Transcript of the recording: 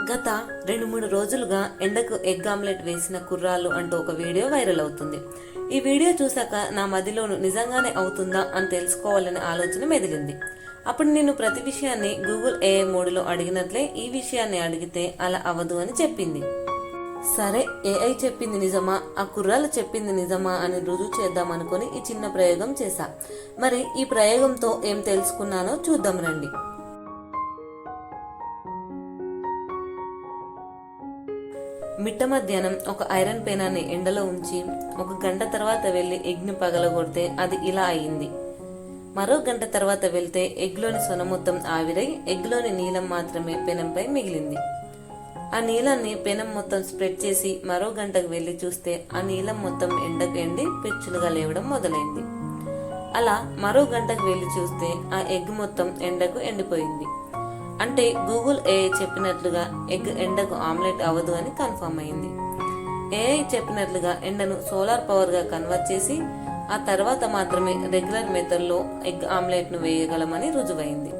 గత 2-3 రోజులుగా ఎండకు ఎగ్ ఆమ్లెట్ వేసిన కుర్రాళ్ళు అంటూ ఒక వీడియో వైరల్ అవుతుంది. ఈ వీడియో చూశాక నా మదిలోను నిజంగానే అవుతుందా అని తెలుసుకోవాలనే ఆలోచన మెదిలింది. అప్పుడు నేను ప్రతి విషయాన్ని గూగుల్ ఏఐ మోడ్లో అడిగినట్లే ఈ విషయాన్ని అడిగితే అలా అవ్వదు అని చెప్పింది. సరే, ఏఐ చెప్పింది నిజమా, ఆ కుర్రాళ్ళు చెప్పింది నిజమా అని రుజువు చేద్దాం అనుకుని ఈ చిన్న ప్రయోగం చేశా. మరి ఈ ప్రయోగంతో ఏం తెలుసుకున్నానో చూద్దాం రండి. మిట్ట మధ్యాహ్నం ఒక ఐరన్ పెనాన్ని ఎండలో ఉంచి 1 గంట తర్వాత వెళ్లి ఎగ్ని పగలగొడితే అది ఇలా అయింది. మరో గంట తర్వాత వెళ్తే ఎగ్లోని సొన మొత్తం ఆవిరై ఎగ్లోని నీలం మాత్రమే పెనంపై మిగిలింది. ఆ నీలాన్ని పెనం మొత్తం స్ప్రెడ్ చేసి మరో గంటకు వెళ్లి చూస్తే ఆ నీలం మొత్తం ఎండకు ఎండి పెచ్చులుగా లేవడం మొదలైంది. అలా మరో గంటకు వెళ్లి చూస్తే ఆ ఎగ్ మొత్తం ఎండకు ఎండిపోయింది. అంటే గూగుల్ ఏఐ చెప్పినట్లుగా ఎగ్ ఎండకు ఆమ్లెట్ అవ్వదు అని కన్ఫర్మ్ అయింది. ఏఐ చెప్పినట్లుగా ఎండను సోలార్ పవర్ గా కన్వర్ట్ చేసి ఆ తర్వాత మాత్రమే రెగ్యులర్ మెథడ్ లో ఎగ్ ఆమ్లెట్ ను వేయగలమని రుజువైంది.